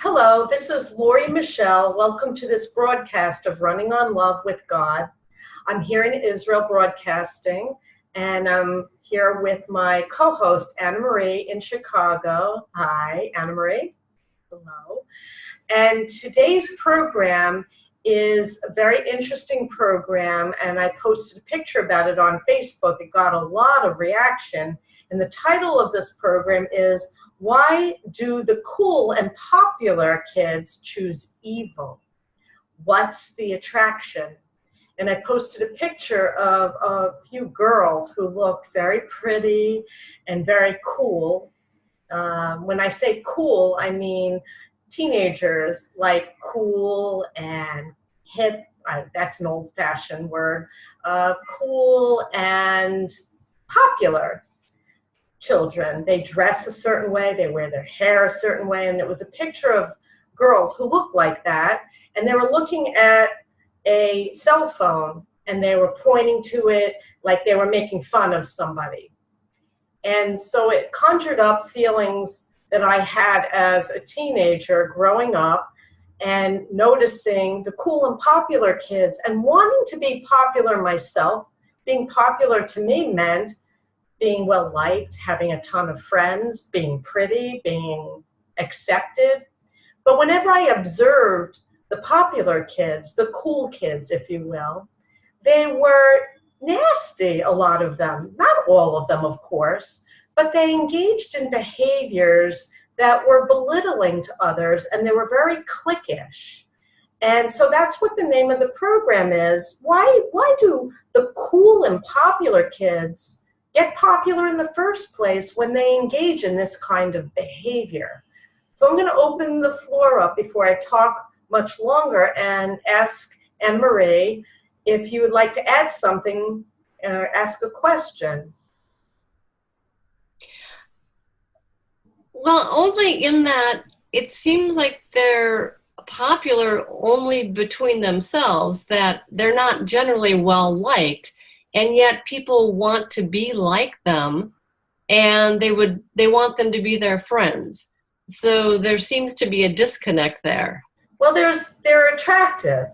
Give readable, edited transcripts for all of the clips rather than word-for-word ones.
Hello, this is Lori Michelle. Welcome to this broadcast of Running on Love with God. I'm here in Israel broadcasting, and I'm here with my co-host, Anna Marie, in Chicago. Hi, Anna Marie. Hello. And today's program is a very interesting program, and I posted a picture about it on Facebook. It got a lot of reaction, and the title of this program is "Why Do the Cool and Popular Kids Choose Evil? What's the Attraction?" And I posted a picture of a few girls who looked very pretty and very cool. When I say cool, I mean teenagers, like cool and hip. That's an old-fashioned word. Cool and popular children. They dress a certain way, they wear their hair a certain way, and it was a picture of girls who looked like that, and they were looking at a cell phone, and they were pointing to it like they were making fun of somebody. And so it conjured up feelings that I had as a teenager growing up and noticing the cool and popular kids and wanting to be popular myself. Being popular to me meant being well-liked, having a ton of friends, being pretty, being accepted. But whenever I observed the popular kids, the cool kids, if you will, they were nasty, a lot of them. Not all of them, of course, but they engaged in behaviors that were belittling to others, and they were very cliquish. And so that's what the name of the program is. Why do the cool and popular kids get popular in the first place when they engage in this kind of behavior? So I'm going to open the floor up before I talk much longer and ask Anne-Marie if you would like to add something or ask a question. Well, only in that it seems like they're popular only between themselves, that they're not generally well liked, and yet people want to be like them, and they want them to be their friends. So there seems to be a disconnect there. Well, they're attractive,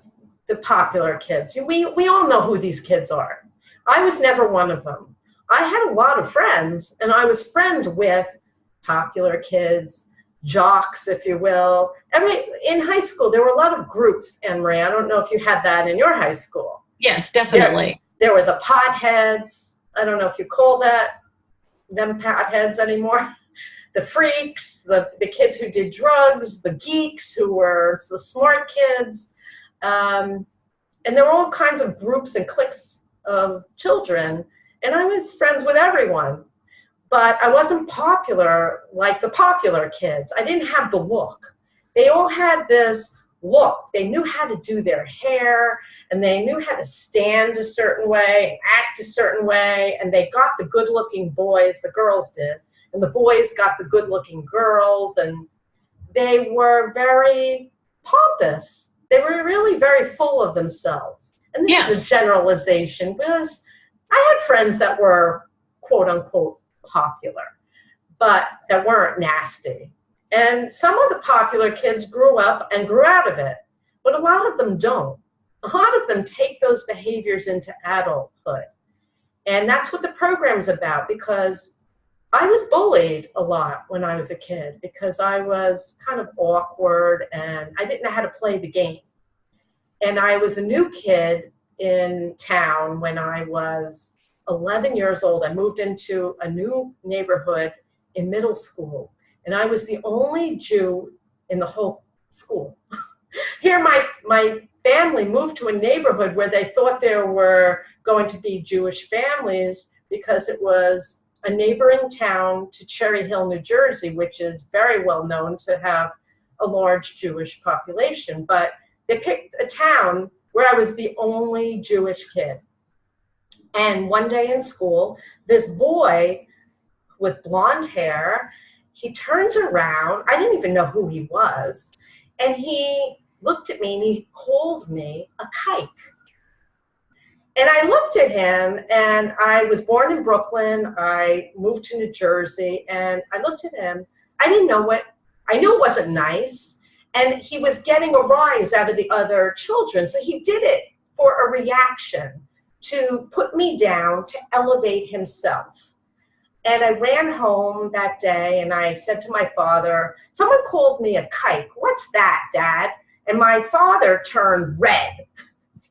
the popular kids. We all know who these kids are. I was never one of them. I had a lot of friends, and I was friends with popular kids, jocks, if you will. In high school, there were a lot of groups, Anne-Marie. I don't know if you had that in your high school. Yes, definitely. There were the potheads. I don't know if you call them potheads anymore. The freaks, the kids who did drugs, the geeks who were the smart kids. And there were all kinds of groups and cliques of children. And I was friends with everyone. But I wasn't popular like the popular kids. I didn't have the look. They all had this look. They knew how to do their hair, and they knew how to stand a certain way, and act a certain way, and they got the good-looking boys, the girls did, and the boys got the good-looking girls, and they were very pompous. They were really very full of themselves. And this is a generalization, because I had friends that were quote-unquote popular, but that weren't nasty. And some of the popular kids grew up and grew out of it, but a lot of them don't. A lot of them take those behaviors into adulthood. And that's what the program's about, because I was bullied a lot when I was a kid because I was kind of awkward and I didn't know how to play the game. And I was a new kid in town when I was 11 years old. I moved into a new neighborhood in middle school, and I was the only Jew in the whole school. Here, my family moved to a neighborhood where they thought there were going to be Jewish families because it was a neighboring town to Cherry Hill, New Jersey, which is very well known to have a large Jewish population. But they picked a town where I was the only Jewish kid. And one day in school, this boy with blonde hair, he turns around. I didn't even know who he was. And he looked at me and he called me a kike. And I looked at him, and I was born in Brooklyn. I moved to New Jersey, and I looked at him. I didn't know what, I knew it wasn't nice. And he was getting a rise out of the other children. So he did it for a reaction to put me down, to elevate himself. And I ran home that day and I said to my father, someone called me a kike. What's that, Dad? And my father turned red.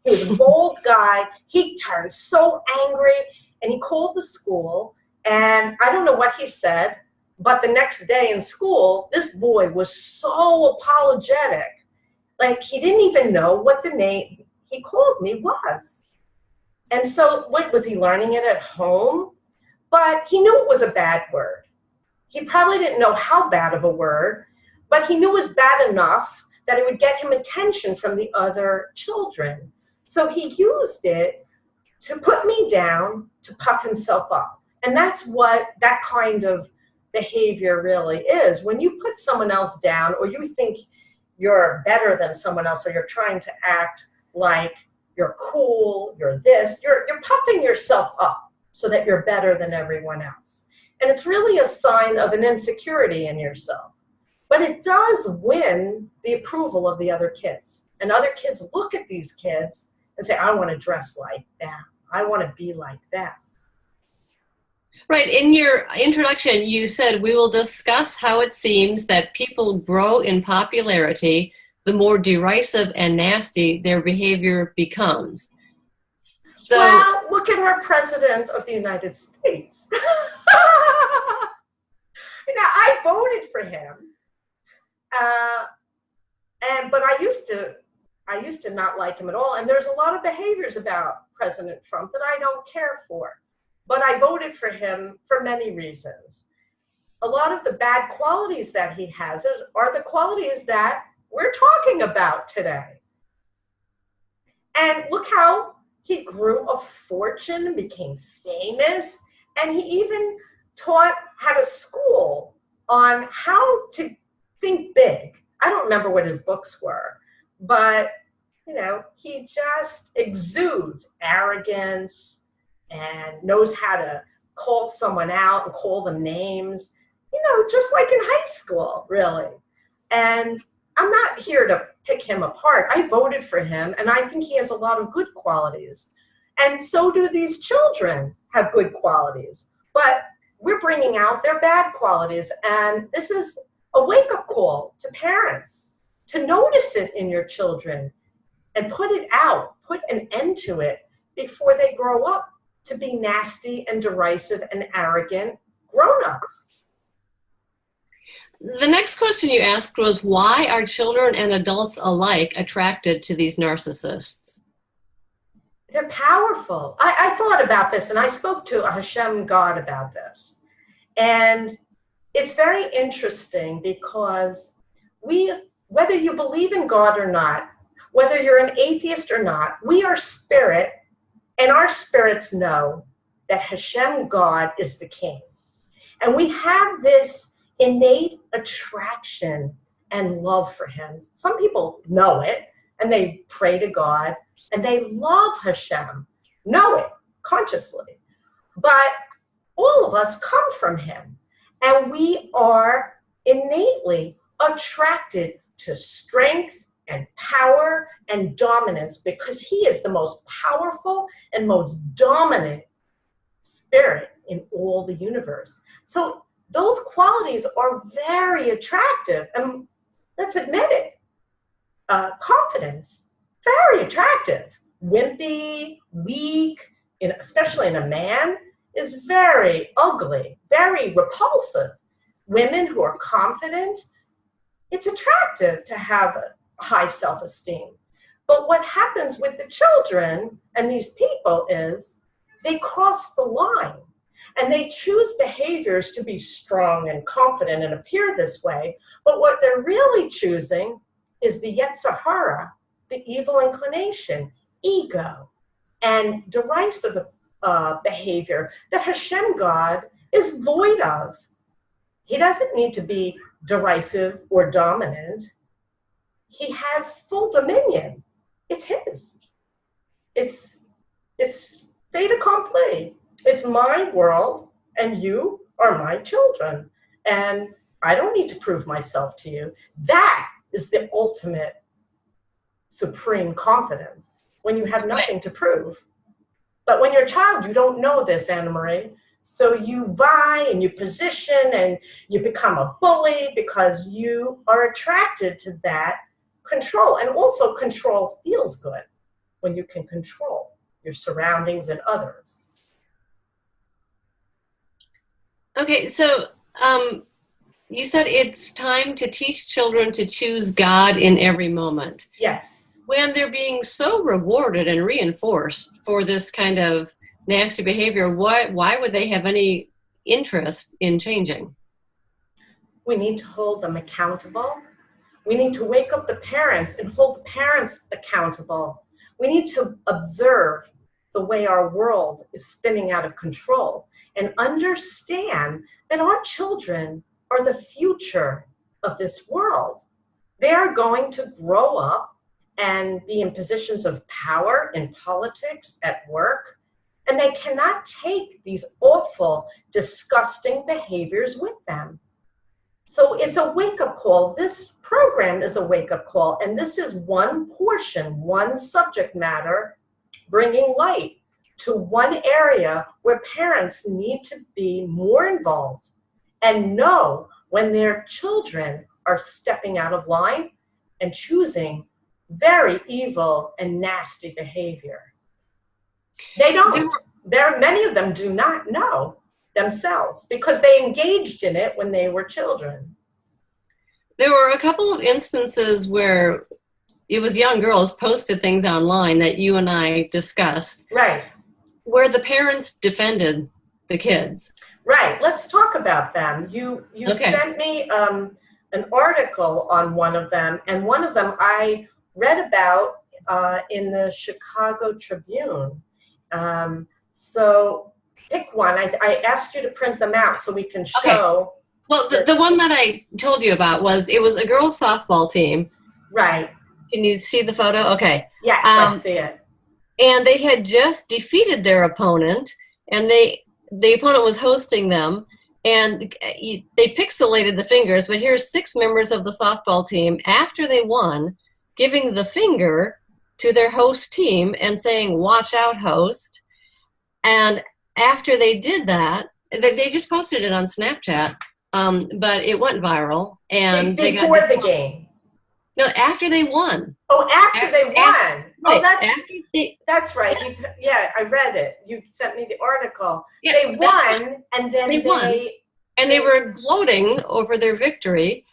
He was a bold guy. He turned so angry and he called the school. And I don't know what he said, but the next day in school, this boy was so apologetic. Like he didn't even know what the name he called me was. And so what was he learning it at home? But he knew it was a bad word. He probably didn't know how bad of a word, but he knew it was bad enough that it would get him attention from the other children. So he used it to put me down, to puff himself up. And that's what that kind of behavior really is. When you put someone else down, or you think you're better than someone else, or you're trying to act like you're cool, you're this, you're puffing yourself up so that you're better than everyone else. And it's really a sign of an insecurity in yourself. But it does win the approval of the other kids. And other kids look at these kids and say, I want to dress like them. I want to be like them. Right. In your introduction, you said we will discuss how it seems that people grow in popularity the more derisive and nasty their behavior becomes. So, well, look at our president of the United States. I voted for him, but I used to not like him at all. And there's a lot of behaviors about President Trump that I don't care for. But I voted for him for many reasons. A lot of the bad qualities that he has are the qualities that we're talking about today. And look how he grew a fortune and became famous. And he even taught how to school on how to think big. I don't remember what his books were, but he just exudes arrogance and knows how to call someone out and call them names, just like in high school, really. And I'm not here to pick him apart. I voted for him, and I think he has a lot of good qualities. And so do these children have good qualities. But we're bringing out their bad qualities. And this is a wake-up call to parents to notice it in your children and put it out, put an end to it before they grow up to be nasty and derisive and arrogant grown-ups. The next question you asked was, why are children and adults alike attracted to these narcissists? They're powerful. I thought about this, and I spoke to Hashem God about this. And it's very interesting because whether you believe in God or not, whether you're an atheist or not, we are spirit, and our spirits know that Hashem God is the king. And we have this innate attraction and love for him. Some people know it, and they pray to God, and they love Hashem, know it consciously. But all of us come from him, and we are innately attracted to strength and power and dominance because he is the most powerful and most dominant spirit in all the universe. So those qualities are very attractive, and let's admit it. Confidence, very attractive. Wimpy, weak, especially in a man, is very ugly, very repulsive. Women who are confident, it's attractive to have a high self-esteem. But what happens with the children and these people is they cross the line and they choose behaviors to be strong and confident and appear this way. But what they're really choosing is the Yetzer Hara, the evil inclination, ego, and derisive behavior that Hashem God is void of. He doesn't need to be derisive or dominant. He has full dominion. It's his. It's fait accompli. It's my world, and you are my children. And I don't need to prove myself to you. That is the ultimate supreme confidence, when you have nothing to prove. But when you're a child, you don't know this, Anna Marie. So you vie and you position and you become a bully because you are attracted to that control. And also control feels good when you can control your surroundings and others. Okay, so you said it's time to teach children to choose God in every moment. Yes. When they're being so rewarded and reinforced for this kind of nasty behavior, why would they have any interest in changing? We need to hold them accountable. We need to wake up the parents and hold the parents accountable. We need to observe the way our world is spinning out of control and understand that our children are the future of this world. They are going to grow up and be in positions of power in politics, at work, and they cannot take these awful, disgusting behaviors with them. So it's a wake-up call. This program is a wake-up call, and this is one portion, one subject matter, bringing light to one area where parents need to be more involved and know when their children are stepping out of line and choosing very evil and nasty behavior. They don't. Many of them do not know themselves because they engaged in it when they were children. There were a couple of instances where it was young girls posted things online that you and I discussed. Right. Where the parents defended the kids. Right. Let's talk about them. You Okay. sent me an article on one of them, and one of them I read about in the Chicago Tribune. So pick one. I asked you to print them out so we can show. Okay. Well, the one that I told you about it was a girls' softball team. Right. Can you see the photo? Okay. Yes, I see it. And they had just defeated their opponent, and the opponent was hosting them, and they pixelated the fingers, but here's 6 members of the softball team after they won, giving the finger to their host team and saying, "Watch out, host." And after they did that, they just posted it on Snapchat, but it went viral. And before the game. No, after they won. Oh, after they won. Right. That's right. Yeah, I read it. You sent me the article. Yeah, they won, and then they won. And they were gloating over their victory,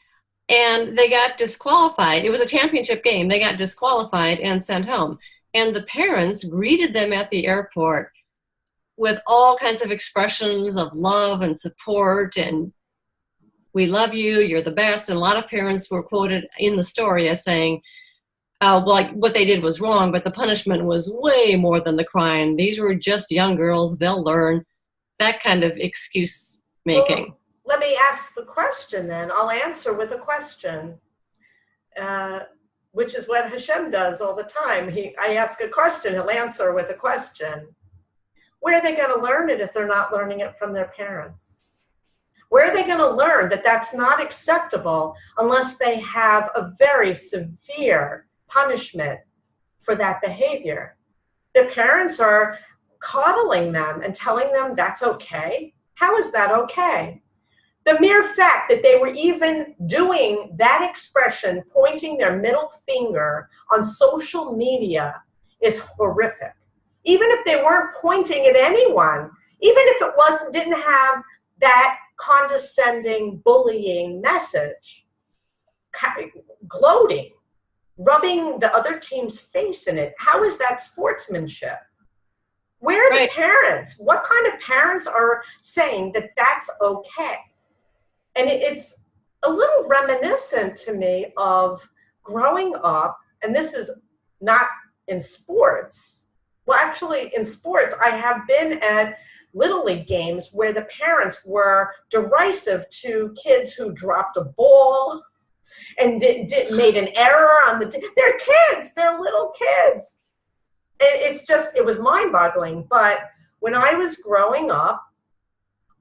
and they got disqualified. It was a championship game. They got disqualified and sent home. And the parents greeted them at the airport with all kinds of expressions of love and support and "We love you, you're the best." And a lot of parents were quoted in the story as saying, well, what they did was wrong, but the punishment was way more than the crime. These were just young girls, they'll learn. That kind of excuse making. Well, let me ask the question then. I'll answer with a question, which is what Hashem does all the time. I ask a question, he'll answer with a question. Where are they going to learn it if they're not learning it from their parents? Where are they going to learn that that's not acceptable unless they have a very severe punishment for that behavior? The parents are coddling them and telling them that's okay. How is that okay? The mere fact that they were even doing that expression, pointing their middle finger on social media, is horrific. Even if they weren't pointing at anyone, even if it didn't have that condescending, bullying message, gloating, rubbing the other team's face in it, how is that sportsmanship? Where are the parents? What kind of parents are saying that that's okay? And it's a little reminiscent to me of growing up, and this is not in sports. Well, actually, in sports, I have been at Little League games where the parents were derisive to kids who dropped a ball and made an error on the team. They're kids. They're little kids. It was mind-boggling. But when I was growing up,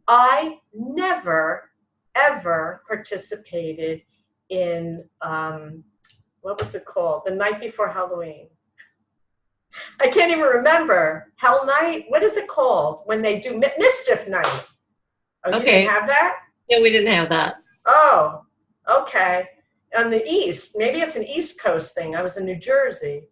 I never, ever participated in, what was it called? The night before Halloween. I can't even remember. Hell Night? What is it called when they do Mischief Night? Oh, you Okay. didn't have that? Yeah, we didn't have that. Oh, okay. On the East, maybe it's an East Coast thing. I was in New Jersey.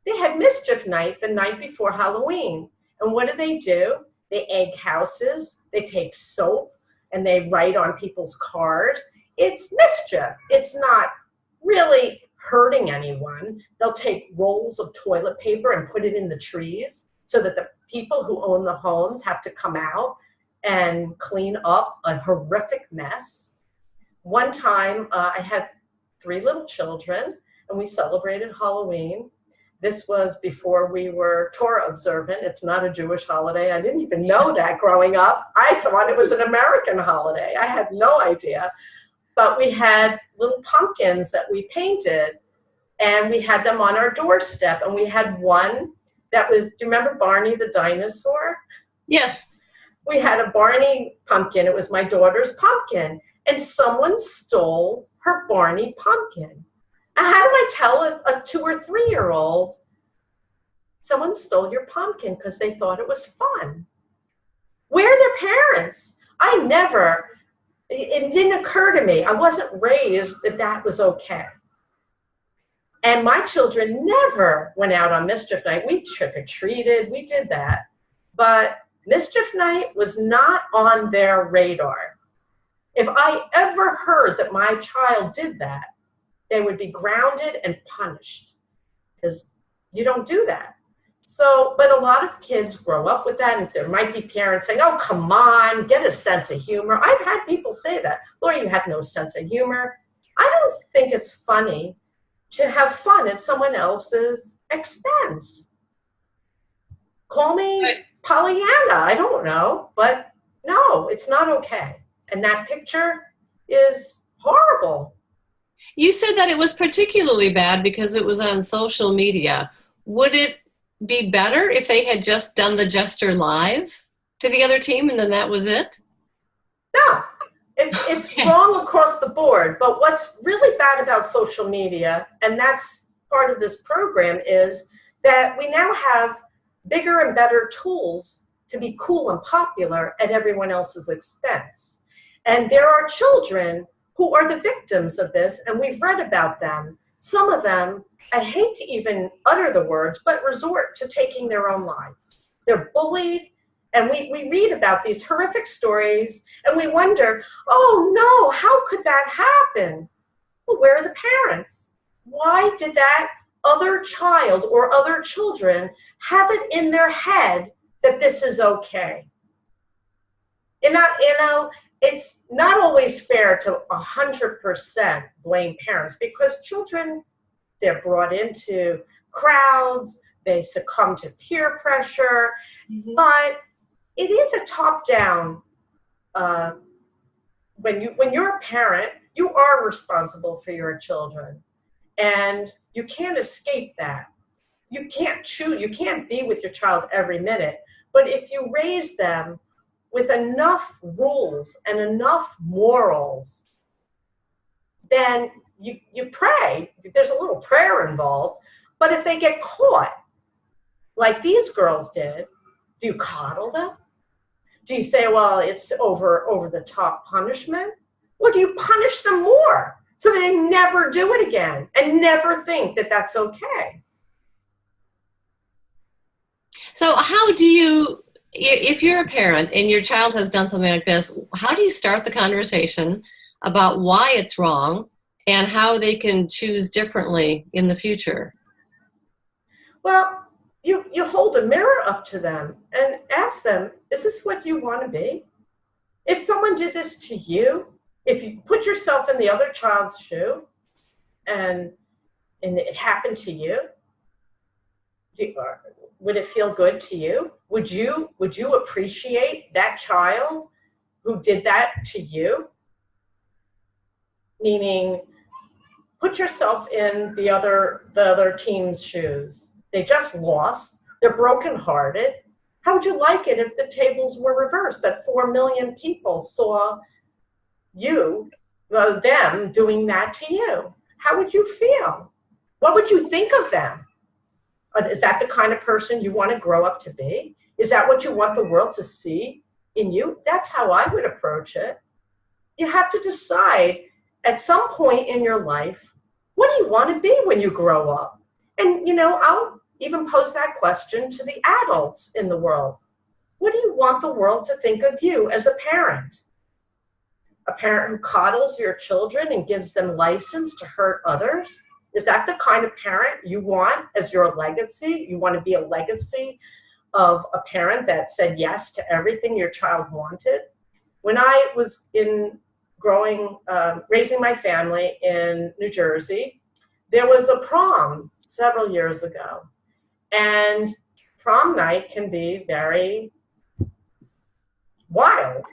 They had Mischief Night the night before Halloween. And what do? They egg houses, they take soap, and they write on people's cars. It's mischief. It's not really hurting anyone. They'll take rolls of toilet paper and put it in the trees so that the people who own the homes have to come out and clean up a horrific mess. One time, I had 3 little children, and we celebrated Halloween. This was before we were Torah observant. It's not a Jewish holiday. I didn't even know that growing up. I thought it was an American holiday. I had no idea. But we had little pumpkins that we painted, and we had them on our doorstep. And we had one that was, do you remember Barney the dinosaur? Yes. We had a Barney pumpkin. It was my daughter's pumpkin. And someone stole her Barney pumpkin. And how do I tell a 2 or 3-year-old someone stole your pumpkin because they thought it was fun? Where are their parents? It didn't occur to me. I wasn't raised that that was okay. And my children never went out on Mischief Night. We trick-or-treated, we did that. But Mischief Night was not on their radar. If I ever heard that my child did that, they would be grounded and punished, because you don't do that. So, but a lot of kids grow up with that, and there might be parents saying, oh, come on, get a sense of humor. I've had people say that. Laura, you have no sense of humor. I don't think it's funny to have fun at someone else's expense. Call me Pollyanna, I don't know, but no, it's not okay. And that picture is horrible. You said that it was particularly bad because it was on social media. Would it be better if they had just done the gesture live to the other team and then that was it? No, it's okay. Wrong across the board. But what's really bad about social media, and that's part of this program, is that we now have bigger and better tools to be cool and popular at everyone else's expense. And there are children who are the victims of this, and we've read about them. Some of them, I hate to even utter the words, but resort to taking their own lives. They're bullied, and we read about these horrific stories, and we wonder, oh no, how could that happen? Well, where are the parents? Why did that other child or other children have it in their head that this is okay? It's not always fair to 100% blame parents, because children, they're brought into crowds, they succumb to peer pressure, but it is a top-down. When you're a parent, you are responsible for your children, and you can't escape that. You can't choose. You can't be with your child every minute, but if you raise them with enough rules and enough morals, then you pray. There's a little prayer involved. But if they get caught, like these girls did, do you coddle them? Do you say, well, it's over the top punishment? Or do you punish them more so that they never do it again and never think that that's okay? So how do you, if you're a parent and your child has done something like this, how do you start the conversation about why it's wrong and how they can choose differently in the future? Well, you hold a mirror up to them and ask them, is this what you want to be? If someone did this to you, if you put yourself in the other child's shoe and it happened to you, would it feel good to you? Would you appreciate that child who did that to you? Meaning, put yourself in the other team's shoes. They just lost. They're brokenhearted. How would you like it if the tables were reversed, that 4 million people saw you them doing that to you? How would you feel? What would you think of them? Is that the kind of person you want to grow up to be? Is that what you want the world to see in you? That's how I would approach it. You have to decide at some point in your life, what do you want to be when you grow up? And, I'll even pose that question to the adults in the world. What do you want the world to think of you as a parent? A parent who coddles your children and gives them license to hurt others? Is that the kind of parent you want as your legacy? You want to be a legacy of a parent that said yes to everything your child wanted? When I was raising my family in New Jersey, there was a prom several years ago. And prom night can be very wild.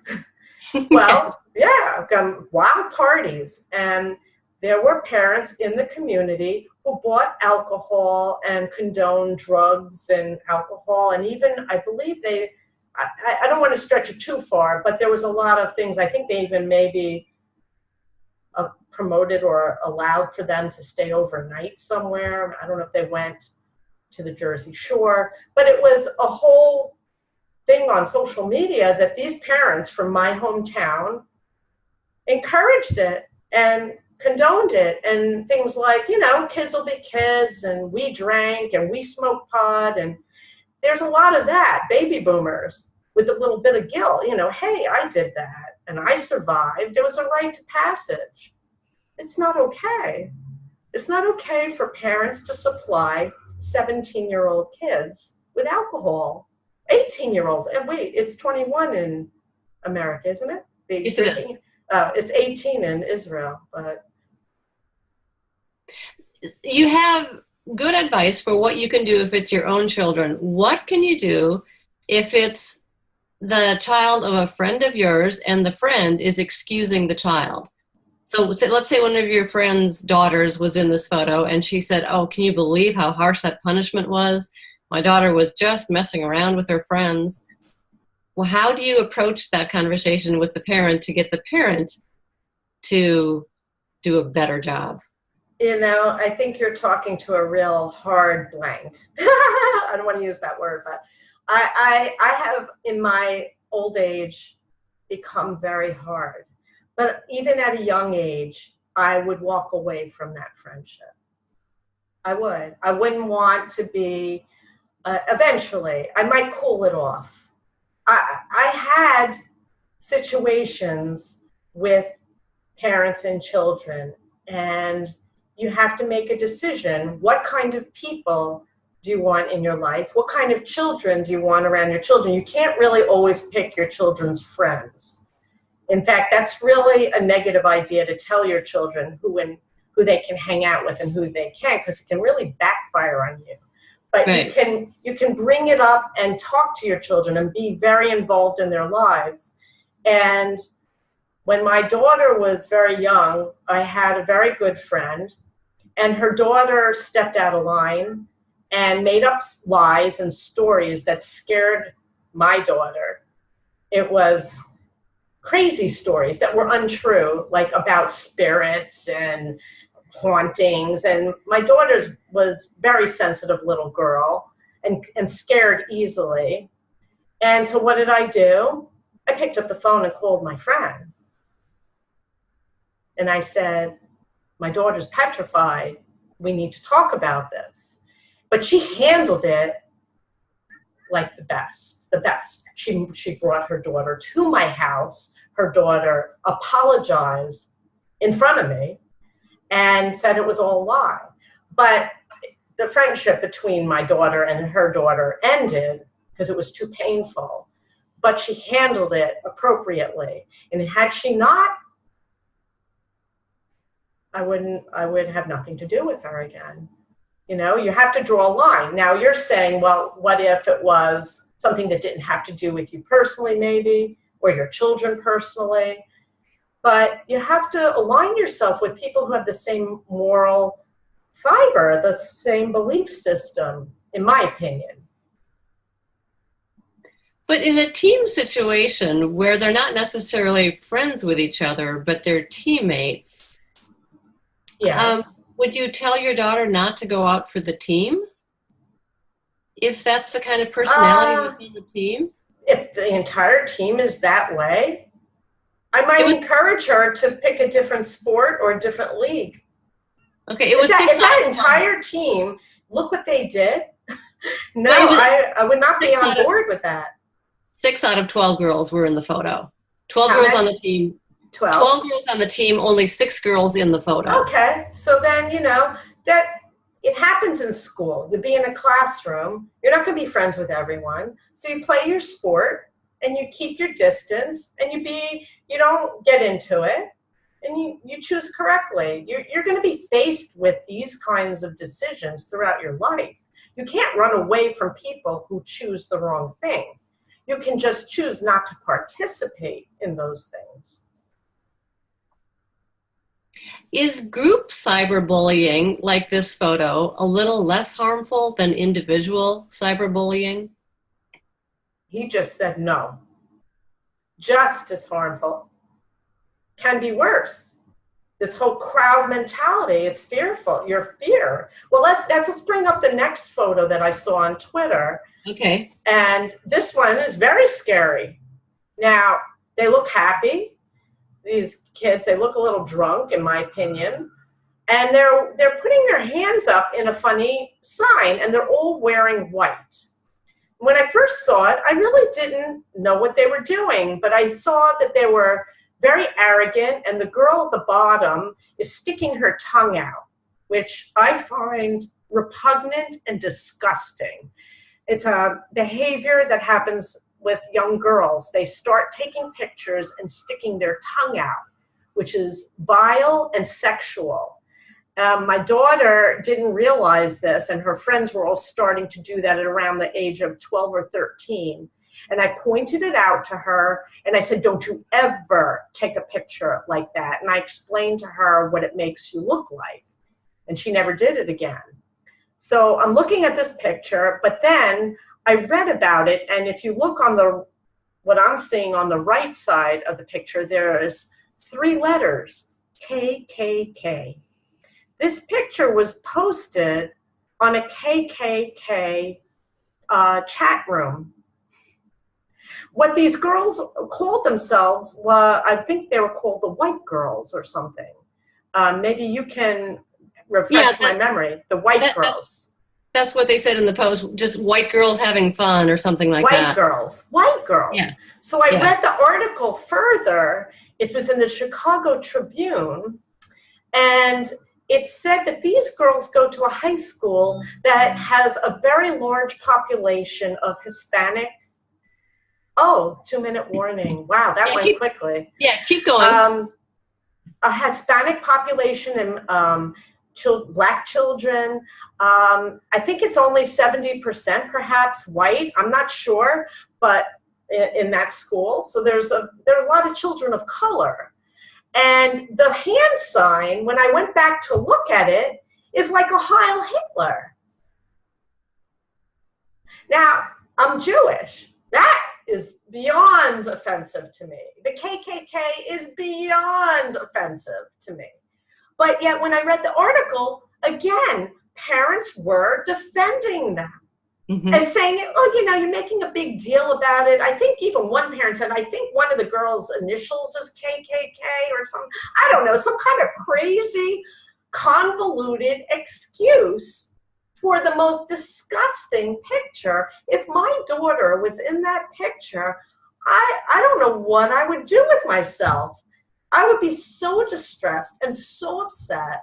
Well, yeah, wild parties. And there were parents in the community who bought alcohol and condoned drugs and alcohol. And even, I believe I don't want to stretch it too far, but there was a lot of things. I think they even maybe promoted or allowed for them to stay overnight somewhere. I don't know if they went to the Jersey Shore, but it was a whole thing on social media that these parents from my hometown encouraged it and condoned it, and things like, kids will be kids, and we drank and we smoked pot, and there's a lot of that, baby boomers with a little bit of guilt, hey, I did that and I survived. It was a rite of passage. It's not okay. It's not okay for parents to supply 17-year-old kids with alcohol, 18-year-olds. And wait, it's 21 in America, isn't it? Yes, it is. It's 18 in Israel. But you have good advice for what you can do if it's your own children. What can you do if it's the child of a friend of yours and the friend is excusing the child? So let's say one of your friend's daughters was in this photo and she said, oh, can you believe how harsh that punishment was? My daughter was just messing around with her friends. Well, how do you approach that conversation with the parent to get the parent to do a better job? I think you're talking to a real hard blank. I don't want to use that word, but I have in my old age become very hard. But even at a young age, I would walk away from that friendship. I would. I wouldn't want to be, eventually, I might cool it off. I had situations with parents and children, and you have to make a decision. What kind of people do you want in your life? What kind of children do you want around your children? You can't really always pick your children's friends. In fact, that's really a negative idea to tell your children who they can hang out with and who they can't, because it can really backfire on you. But right. You can bring it up and talk to your children and be very involved in their lives. And when my daughter was very young, I had a very good friend, and her daughter stepped out of line and made up lies and stories that scared my daughter. It was crazy stories that were untrue, like about spirits and hauntings. And my daughter was very sensitive little girl and scared easily. And so what did I do? I picked up the phone and called my friend. And I said, my daughter's petrified. We need to talk about this. But she handled it like the best. She brought her daughter to my house. Her daughter apologized in front of me and said it was all a lie. But the friendship between my daughter and her daughter ended because it was too painful. But she handled it appropriately. And had she not, I would have nothing to do with her again. You have to draw a line. Now you're saying, well, what if it was something that didn't have to do with you personally, maybe, or your children personally? But you have to align yourself with people who have the same moral fiber, the same belief system, in my opinion. But in a team situation where they're not necessarily friends with each other, but they're teammates, Yes. would you tell your daughter not to go out for the team if that's the kind of personality Uh, within the team? if the entire team is that way, I It might was encourage her to pick a different sport or a different league. okay. It was If six out that of 12. entire team, look what they did. No, But it was I would not be six on out of board with that. 6 out of 12 girls were in the photo. 12 How girls on many? the team. 12. 12 girls on the team. Only 6 girls in the photo. Okay, so then, that it happens in school. You be in a classroom, you're not going to be friends with everyone. So you play your sport and you keep your distance and you don't get into it and you choose correctly. You're going to be faced with these kinds of decisions throughout your life. You can't run away from people who choose the wrong thing. You can just choose not to participate in those things. Is group cyberbullying, like this photo, a little less harmful than individual cyberbullying? He just said no. Just as harmful. Can be worse. This whole crowd mentality, it's fearful. Your fear. Well, let's bring up the next photo that I saw on Twitter. Okay. And this one is very scary. Now, they look happy. These kids, they look a little drunk, in my opinion. And they're putting their hands up in a funny sign, and they're all wearing white. When I first saw it, I really didn't know what they were doing, but I saw that they were very arrogant, and the girl at the bottom is sticking her tongue out, which I find repugnant and disgusting. It's a behavior that happens with young girls. They start taking pictures and sticking their tongue out, which is vile and sexual. My daughter didn't realize this, and her friends were all starting to do that at around the age of 12 or 13. And I pointed it out to her, and I said, don't you ever take a picture like that. And I explained to her what it makes you look like. And she never did it again. So I'm looking at this picture, but then I read about it, and if you look on what I'm seeing on the right side of the picture, there's 3 letters, KKK. This picture was posted on a KKK chat room. What these girls called themselves, I think they were called the White Girls or something. Maybe you can refresh my memory. The White Girls. That's what they said in the post, just white girls having fun or something like that. White girls. Yeah. So I read the article further. It was in the Chicago Tribune, and it said that these girls go to a high school that has a very large population of Hispanic. Oh, 2-minute warning. Wow, that went quickly. Yeah, keep going. A Hispanic population and Black children. I think it's only 70% perhaps white. I'm not sure, but in that school. So there are a lot of children of color. And the hand sign, when I went back to look at it, is like a Heil Hitler. Now, I'm Jewish. That is beyond offensive to me. The KKK is beyond offensive to me. But yet when I read the article, again, parents were defending them. Mm-hmm. And saying, oh, you're making a big deal about it. I think even one parent said, I think one of the girls' initials is KKK or something. I don't know, some kind of crazy, convoluted excuse for the most disgusting picture. If my daughter was in that picture, I don't know what I would do with myself. I would be so distressed and so upset.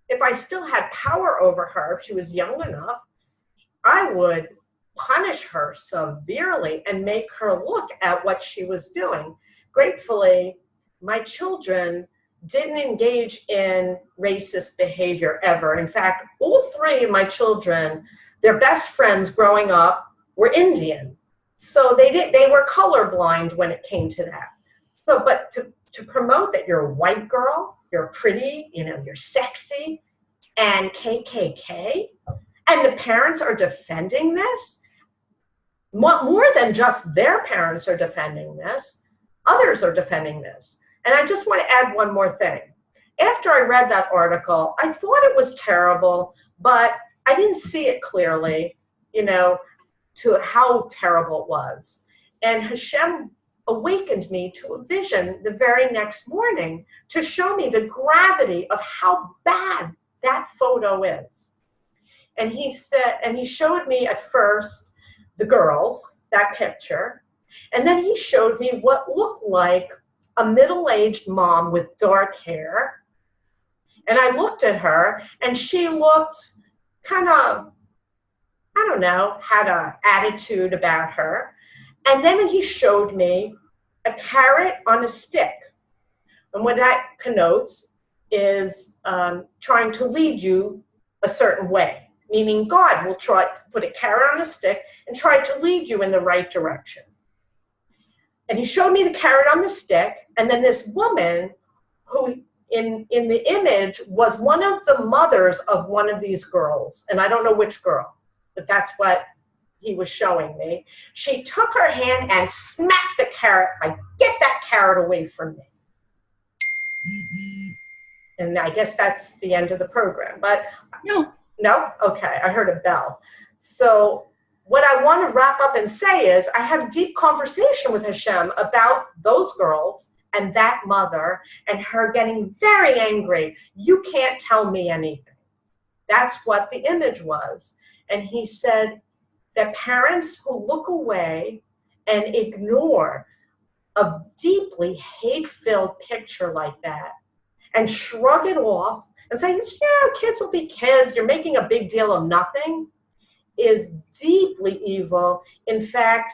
If I still had power over her, if she was young enough, I would punish her severely and make her look at what she was doing. Gratefully, my children didn't engage in racist behavior ever. In fact, all 3 of my children, their best friends growing up were Indian. So they were colorblind when it came to that. So, but to promote that you're a white girl, you're pretty, you're sexy, and KKK, and the parents are defending this, more than just their parents are defending this, others are defending this. And I just want to add one more thing. After I read that article, I thought it was terrible, but I didn't see it clearly, to how terrible it was. And Hashem awakened me to a vision the very next morning to show me the gravity of how bad that photo is. And he showed me at first the girls, that picture, and then he showed me what looked like a middle-aged mom with dark hair. And I looked at her, and she looked kind of, I don't know, had an attitude about her. And then he showed me a carrot on a stick. And what that connotes is trying to lead you a certain way, meaning God will try to put a carrot on a stick and try to lead you in the right direction. And he showed me the carrot on the stick, and then this woman who in the image was one of the mothers of one of these girls, and I don't know which girl, but that's what he was showing me. She took her hand and smacked the carrot, like, get that carrot away from me. And I guess that's the end of the program, but no? Okay, I heard a bell. So what I want to wrap up and say is I had a deep conversation with Hashem about those girls and that mother and her getting very angry. You can't tell me anything. That's what the image was. And he said that parents who look away and ignore a deeply hate-filled picture like that and shrug it off and say, kids will be kids, you're making a big deal of nothing, is deeply evil. In fact,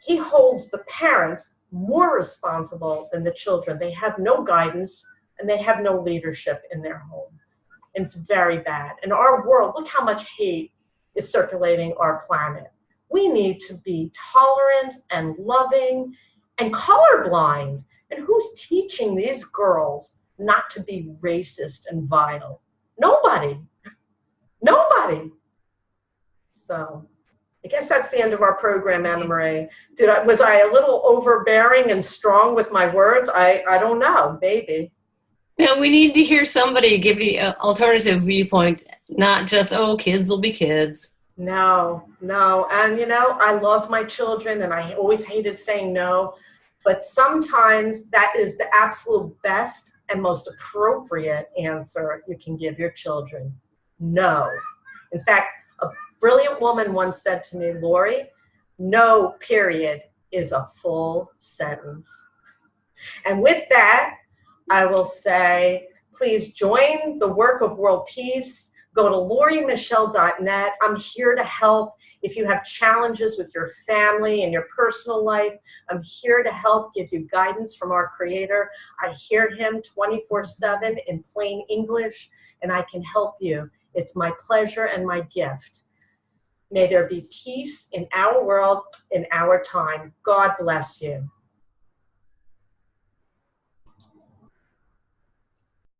he holds the parents more responsible than the children. They have no guidance and they have no leadership in their home. And it's very bad. In our world, look how much hate is circulating our planet. We need to be tolerant and loving and colorblind. And who's teaching these girls not to be racist and vile? Nobody. Nobody. So I guess that's the end of our program, Anna Marie. Was I a little overbearing and strong with my words? I don't know, maybe. Now we need to hear somebody give you an alternative viewpoint, not just, kids will be kids. No. And I love my children and I always hated saying no, but sometimes that is the absolute best and most appropriate answer you can give your children. No. In fact, a brilliant woman once said to me, Lori, no period is a full sentence. And with that, I will say, please join the work of world peace. Go to LoriMichelle.net. I'm here to help. If you have challenges with your family and your personal life, I'm here to help give you guidance from our Creator. I hear Him 24/7 in plain English, and I can help you. It's my pleasure and my gift. May there be peace in our world, in our time. God bless you.